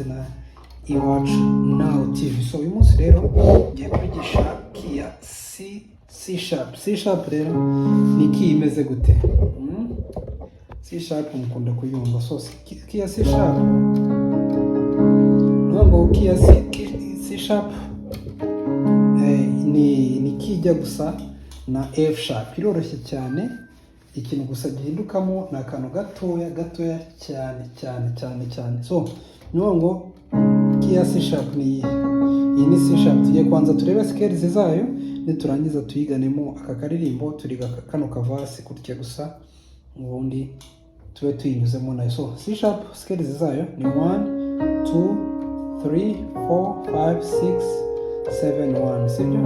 na Iwacu Now TV. So uyu munsi rero ngiye kwigisha key ya C sharp rero ni key imeze gute? C sharp mukunda kuyumva. So key ya C sharp nubwo key ya C sharp ni key ijya gusa na F sharp. Iroroshye cyane, ikintu gusa gihindukamo na akantu gatoya cyane. So nubwo key ya C sharp iyi ni C sharp. Tugiye kwanza turebe scales zayo, niturangiza tuyiganemo aka karirimbo turiga kano kavasi kurya gusa, ubundi tube tuyinyuzemo nayo. So C sharp scales zayo ni 1 2 3 4 5 6 7 1, sibyo?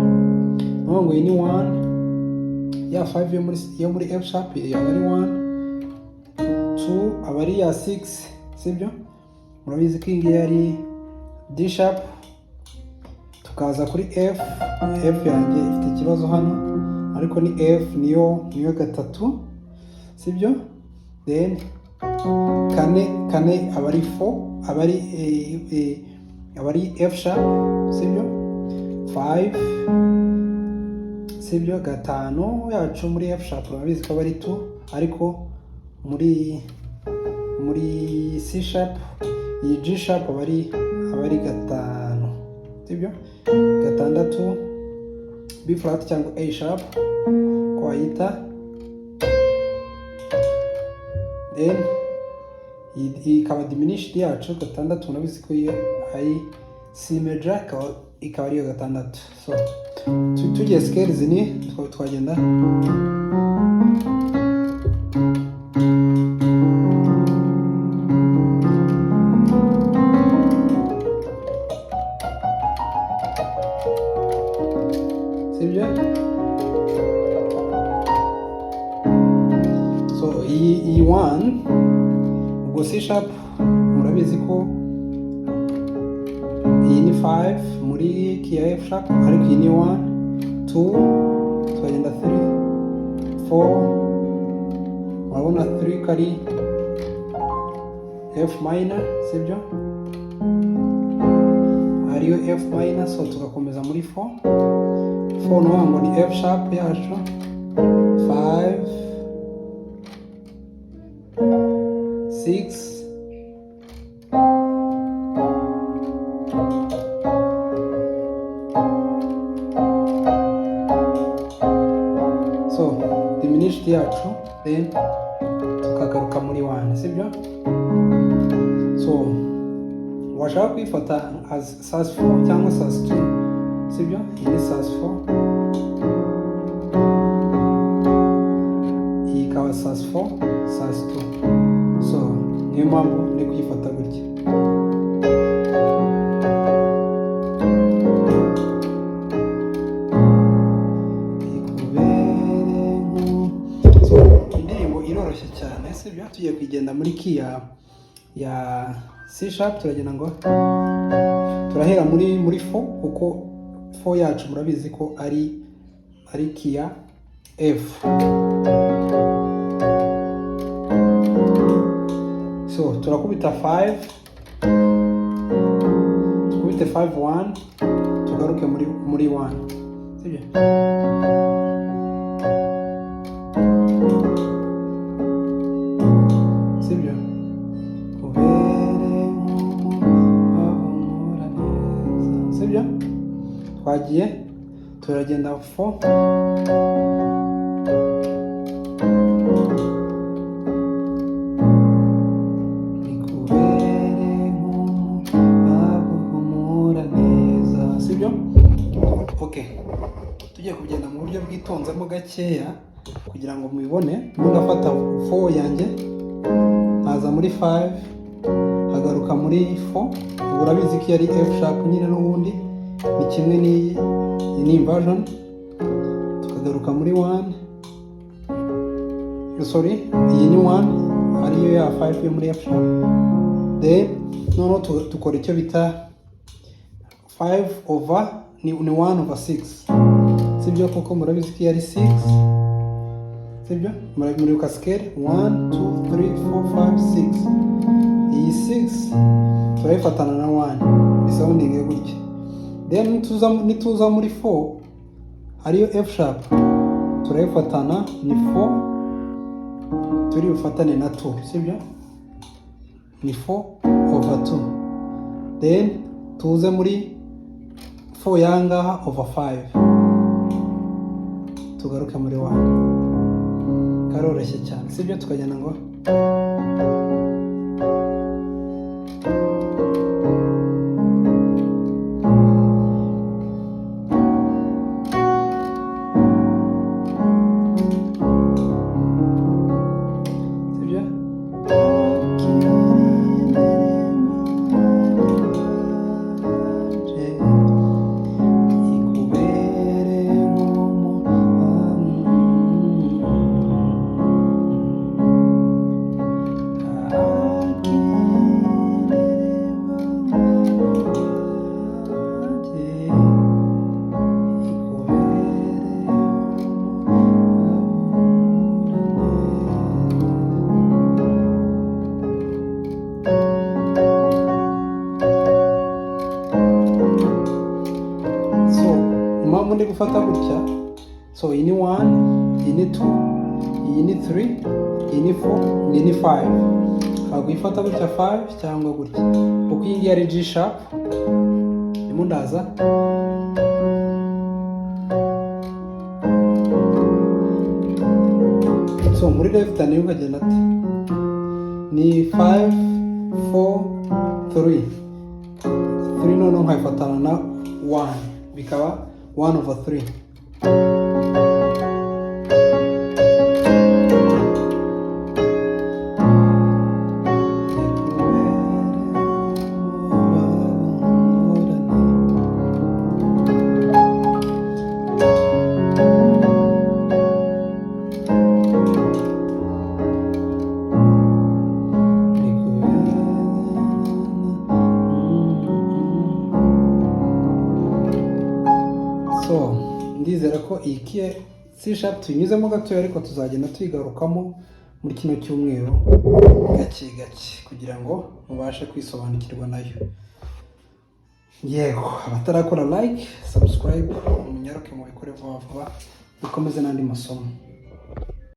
Nubwo iyi ni 1 ya 5 yo muri F sharp ya ari 1 2 abari ya 6, sibyo? Murabizi ko iyi yari D sharp, tukaza kuri F yanjye ifite ikibazo hano, ariko ni F niyo gatatu, sibyo? Then kane abari 4 abari F sharp, sibyo? 5, sibyo? Gatano yacu muri F sharp murabizi ko abari 2, ariko muri C sharp iyi G sharp abari gatano, sibyo? Gatandatu B flat cyangwa A sharp ko wayita. Then ikaba diminished yacu gatandatu, murabizi ko iyo ari C major ikaba ariyo gatandatu. So tugiye scales ni twagenda sibyo? So iyi 1 ubwo C sharp murabizi ko iyi ni 5 muri key ya F sharp, ariko iyi ni 1 2 twagenda 3 4, murabona 3 kari F minor, sibyo? Ariyo F minor. So tugakomeza muri 4 nubwo ni F sharp yacu 5 6 so diminished yacu, then tukagaruka muri 1, sibyo? So washaka kwifata as sus4 cyangwa sus2, sibyo? Iyi ni sus4, iyi ikaba sus4 sus2. So niyo mpamvu ndi kuyifata gutya. So indirimbo iroroshye cyane, sibyo? Tugiye kugenda muri key ya C sharp, turagenda ngo turahera muri 4 kuko 4 yacu murabizi ko ari key ya F. So turakubita 5, tukubite 5 1, tugaruke muri 1, sibyo? Sibyo? Sibyo? Twagiye turagenda 4 Okay, tugiye kugenda mu buryo bwitonzemo gakeya kugira ngo mubibone. Ndafata 4 yanjye nkaza muri 5, hagaruka muri 4. Urabizi ko yari F sharp nyine, n'ubundi ni kimwe ni inversion. Tukagaruka muri 1, sorry, iyi ni 1 ariyo ya 5 yo muri F sharp. Then noneho tukora icyo bita 5 over ni 1 over 6, sibyo? Kuko murabizi ko yari 6, sibyo muri scale 1 2 3 4 5 6 iyi 6 turayifatana na 1 bisoundinge gutya then nituza muri 4 ariyo F sharp turayifatana ni 4 turi bufatane na 2 sibyo ni 4/2 then tuze muri 4 yangaha over 5 tugaruke muri 1 karoroshye cyane sibyo tukajyana ngo ndi gufata gutya so iyi ni 1 iyi ni 2 iyi ni 3 iyi ni 4 iyi ni 5 agwifata gutya 5 cyangwa gutya uko iyi ngiyi ari G sharp imundaza so muri left ni ukagenda ati ni 5 4 3 noneho nkayifatana na 1 bikaba 1/3 ndizera ko iyi C sharp tuyinyuzemo gatoya ariko tuzagenda tuyigarukamo muri kino cyumweru gake kugira ngo mubashe kwisobanukirwa nayo. Yego, abatarakora like, subscribe, munyaruke mu bikore vuba vuba bikomeze n'andi masomo.